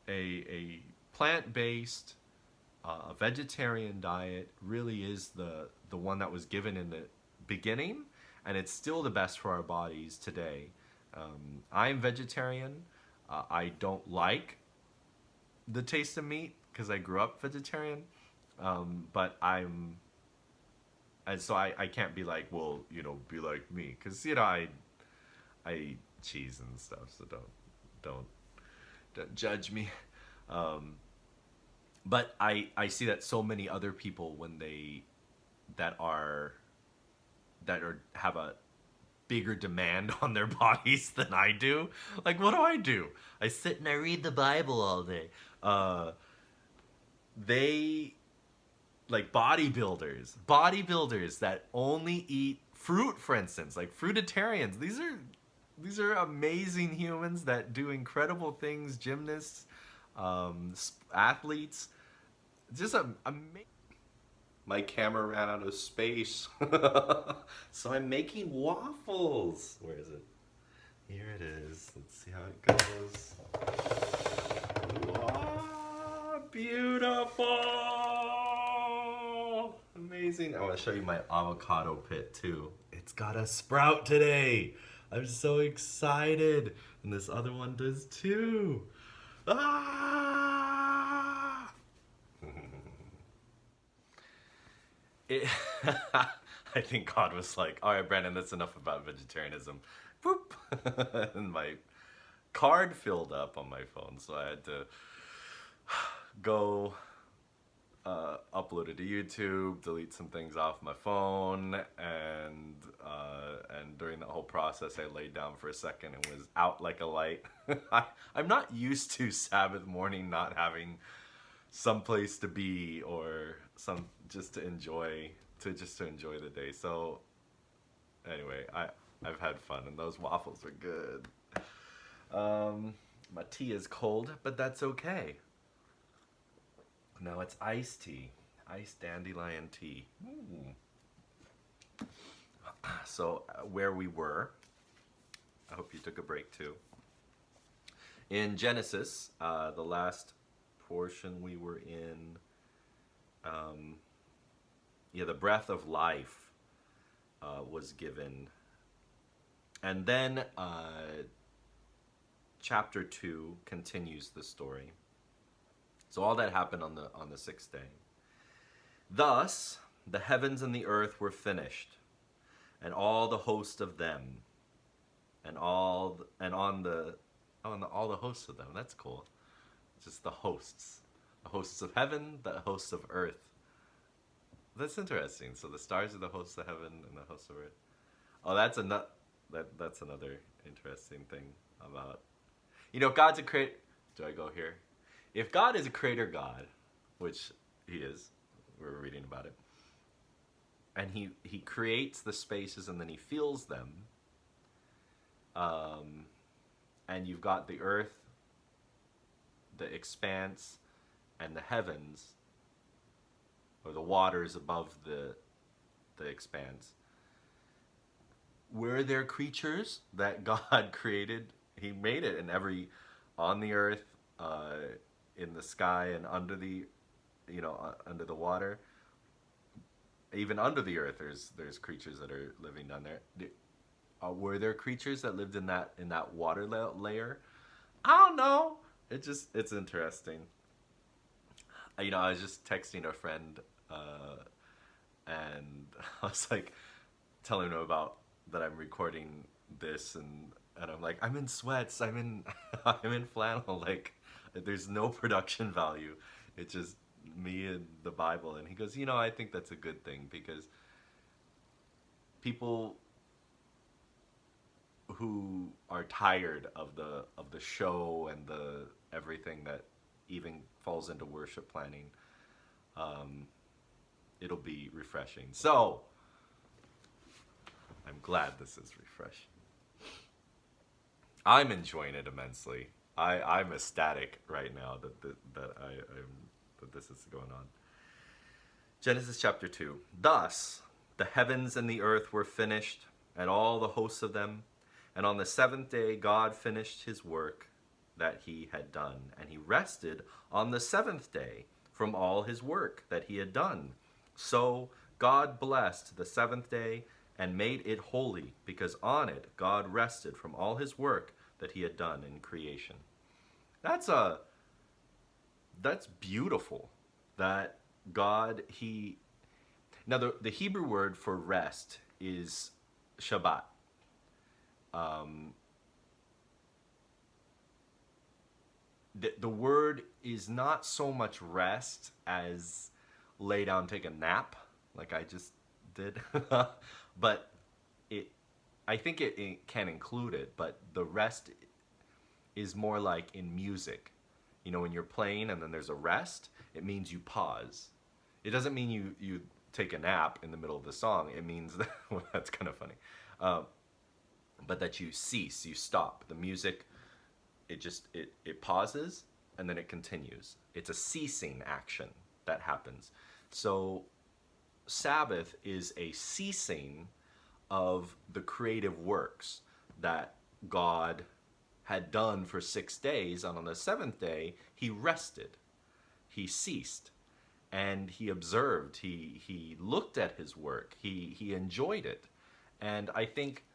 A plant-based, a vegetarian diet really is the one that was given in the beginning, and it's still the best for our bodies today. I'm vegetarian. I don't like the taste of meat because I grew up vegetarian, but and so I can't be like, well, be like me, because I eat cheese and stuff, so don't judge me. But I see that so many other people, when that have a bigger demand on their bodies than I do. Like, what do? I sit and I read the Bible all day. They, like, bodybuilders that only eat fruit, for instance, like fruitarians. These are amazing humans that do incredible things. Gymnasts, athletes, just amazing. My camera ran out of space, so I'm making waffles. Where is it? Here it is. Let's see how it goes. Wow, beautiful! Amazing. I want to show you my avocado pit too. It's got a sprout today. I'm so excited. And this other one does too. Ah! it, I think God was like, all right, Brandon, that's enough about vegetarianism. Boop. And my card filled up on my phone, so I had to go upload it to YouTube, delete some things off my phone, and during the whole process, I laid down for a second and was out like a light. I'm not used to Sabbath morning not having some place to be or some just to enjoy the day. So anyway, I've had fun and those waffles are good. My tea is cold, but that's okay. Now it's iced tea, iced dandelion tea. Ooh. So where we were, I hope you took a break too. In Genesis, the last portion we were in, the breath of life was given, and then chapter 2 continues the story. So all that happened on the sixth day. Thus the heavens and the earth were finished, and all the host of them, and all the hosts of them. That's cool. Just the hosts of heaven, the hosts of earth. That's interesting. So the stars are the hosts of heaven and the hosts of earth. Oh, that's another interesting thing about, God's a creator. Do I go here? If God is a creator God, which he is, we're reading about it, and he creates the spaces and then he fills them, and you've got the earth, the expanse, and the heavens, or the waters above the expanse. Were there creatures that God created? He made it, and on the earth, in the sky, and under the water, even under the earth, there's creatures that are living down there. Were there creatures that lived in that water layer? I don't know. It's interesting. I was just texting a friend, and I was like telling him about that I'm recording this, and I'm like, I'm in sweats, I'm in flannel, like there's no production value. It's just me and the Bible. And he goes, I think that's a good thing, because people who are tired of the show and the everything that even falls into worship planning, it'll be refreshing. So I'm glad this is refreshing. I'm enjoying it immensely. I'm ecstatic right now that this is going on. Genesis chapter 2. Thus the heavens and the earth were finished, and all the hosts of them. And on the seventh day God finished his work that he had done, and he rested on the seventh day from all his work that he had done. So God blessed the seventh day and made it holy, because on it God rested from all his work that he had done in creation. That's beautiful. That God, now the Hebrew word for rest is Shabbat. The word is not so much rest as lay down, take a nap, like I just did, but I think it can include it, but the rest is more like in music. When you're playing and then there's a rest, it means you pause. It doesn't mean you take a nap in the middle of the song. It means that, well, that's kind of funny. But that you cease, you stop. The music, it pauses and then it continues. It's a ceasing action that happens. So Sabbath is a ceasing of the creative works that God had done for 6 days, and on the seventh day he rested. He ceased, and he observed. He looked at his work. He enjoyed it. And I think,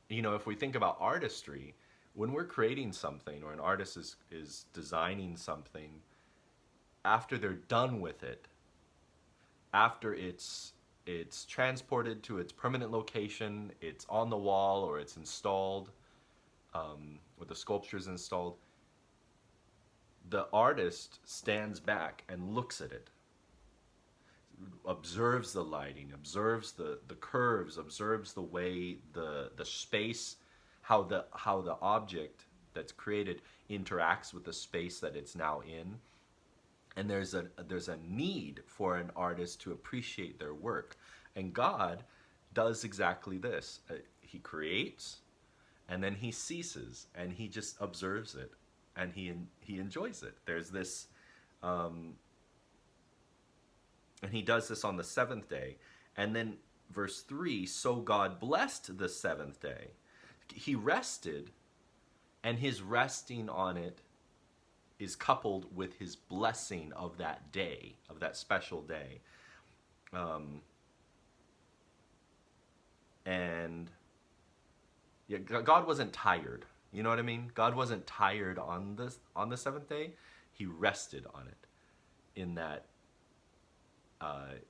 if we think about artistry, when we're creating something, or an artist is designing something, after they're done with it, after it's transported to its permanent location, it's on the wall or it's installed, or the sculpture is installed, the artist stands back and looks at it, observes the lighting, observes the curves, observes the way the space, how the object that's created interacts with the space that it's now in. And there's a need for an artist to appreciate their work. And God does exactly this. He creates, and then he ceases, and he just observes it, and he enjoys it. There's this, and he does this on the seventh day. And then verse 3, so God blessed the seventh day. He rested, and his resting on it is coupled with his blessing of that day, of that special day. And yeah, God wasn't tired. You know what I mean? God wasn't tired on the seventh day. He rested on it. In that,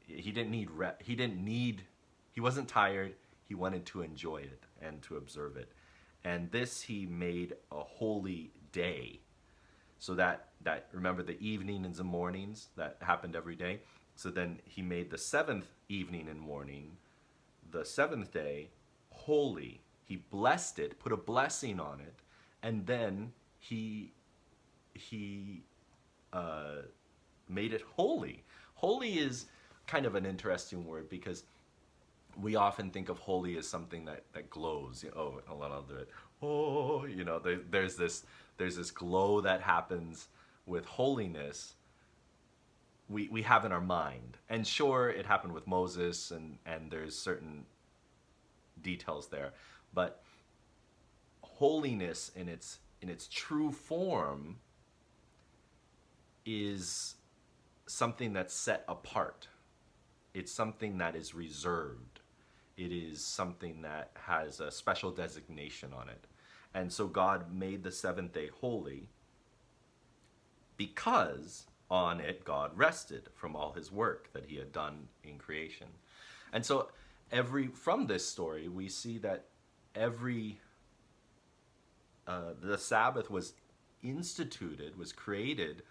he wasn't tired. He wanted to enjoy it and to observe it. And this he made a holy day. So that remember the evenings and mornings that happened every day. So then he made the seventh evening and morning, the seventh day, holy. He blessed it, put a blessing on it, and then he made it holy. Holy is kind of an interesting word because we often think of holy as something that glows. Oh, I'll do it. Oh, there's this glow that happens with holiness we have in our mind. And sure, it happened with Moses, and there's certain details there. But holiness in its true form is something that's set apart. It's something that is reserved. It is something that has a special designation on it. And so God made the seventh day holy because on it God rested from all his work that he had done in creation. And so from this story we see that the Sabbath was instituted, was created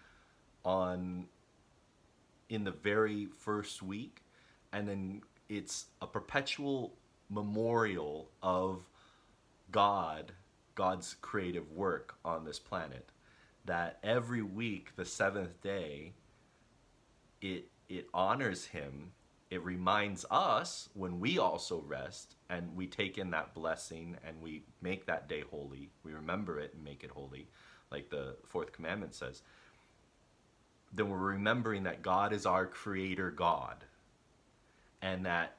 in the very first week, and then it's a perpetual memorial of God's creative work on this planet. That every week, the seventh day, it honors him. It reminds us when we also rest and we take in that blessing and we make that day holy. We remember it and make it holy, like the fourth commandment says. Then we're remembering that God is our creator God, and that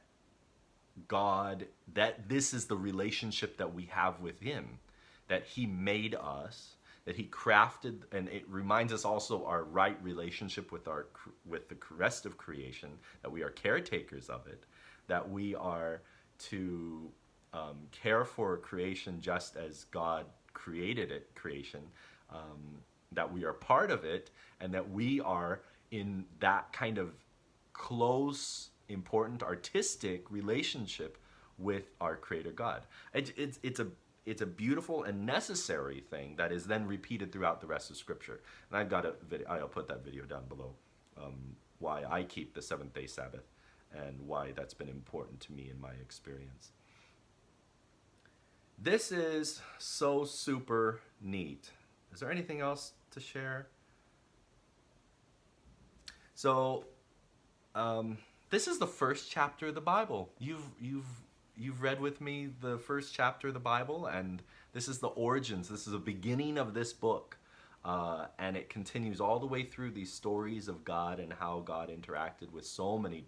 this is the relationship that we have with him, that he made us, that he crafted, and it reminds us also our right relationship with the rest of creation, that we are caretakers of it, that we are to care for creation just as God created it, creation, that we are part of it, and that we are in that kind of close, important, artistic relationship with our creator God. It's a beautiful and necessary thing that is then repeated throughout the rest of Scripture. And I've got a video. I'll put that video down below. Why I keep the seventh day Sabbath and why that's been important to me in my experience. This is so super neat. Is there anything else to share? So, this is the first chapter of the Bible. You've read with me the first chapter of the Bible, and this is the origins. This is the beginning of this book, and it continues all the way through these stories of God and how God interacted with so many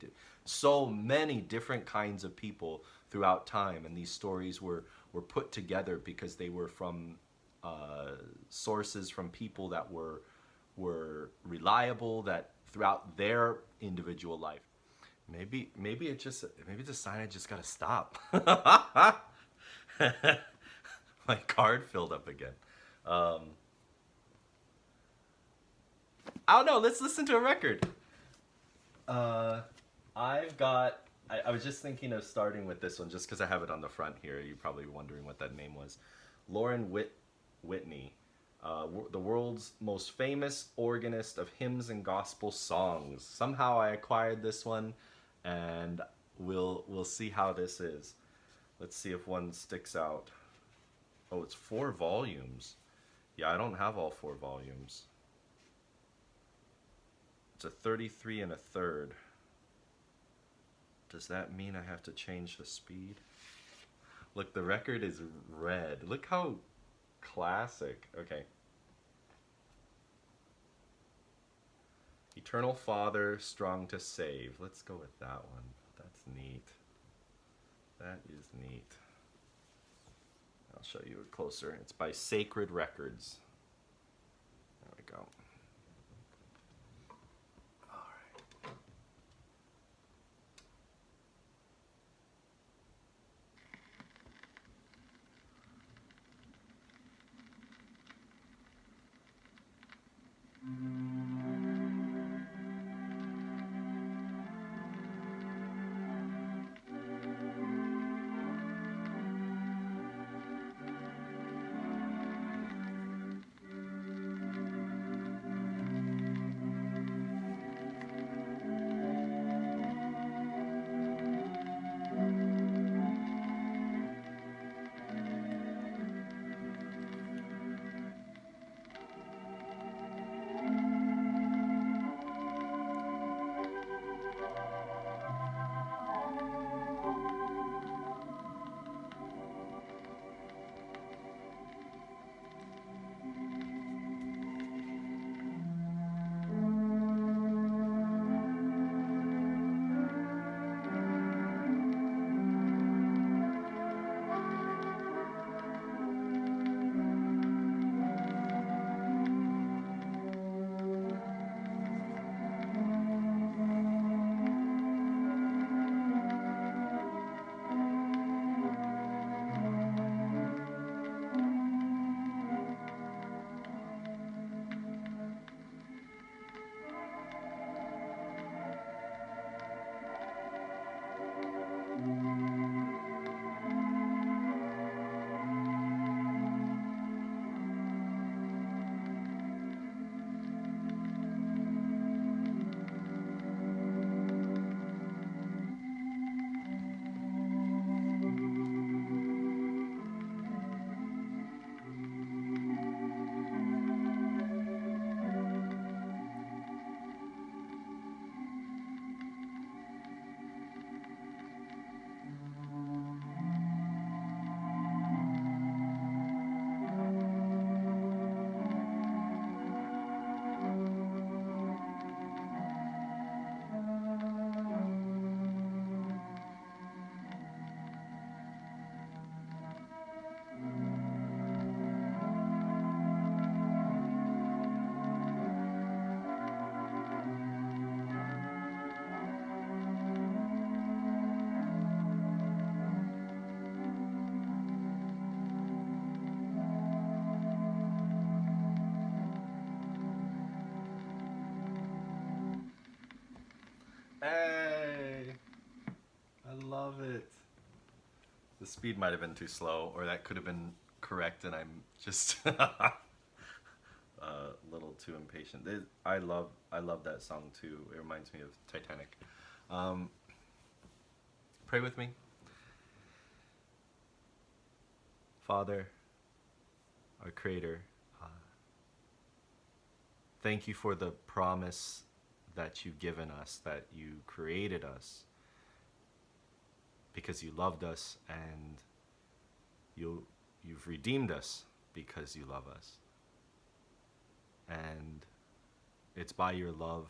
different kinds of people throughout time. And these stories were put together because they were from sources from people that were reliable, that throughout their individual life. Maybe the sign I just gotta stop. My card filled up again. I don't know. Let's listen to a record. I've got. I was just thinking of starting with this one just because I have it on the front here. You're probably wondering what that name was. Whitney, the world's most famous organist of hymns and gospel songs. Somehow I acquired this one, and we'll see how this is. Let's see if one sticks out. Oh, it's 4 volumes. Yeah, I don't have all 4 volumes. It's a 33 and a third. Does that mean I have to change the speed? Look, the record is red. Look how classic. Okay. Eternal Father, strong to save. Let's go with that one. That's neat. That is neat. I'll show you it closer. It's by Sacred Records. There we go. All right. Hey! I love it. The speed might have been too slow, or that could have been correct, and I'm just a little too impatient. I love that song too. It reminds me of Titanic. Pray with me. Father, our Creator, thank you for the promise that you've given us, that you created us because you loved us, and you've redeemed us because you love us. And it's by your love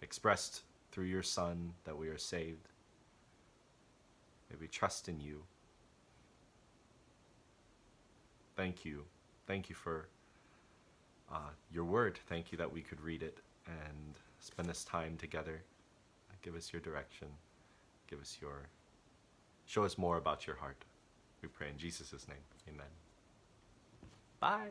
expressed through your Son that we are saved. May we trust in you. Thank you. Thank you for your word. Thank you that we could read it and spend this time together. Give us your direction. Show us more about your heart. We pray in Jesus' name. Amen. Bye.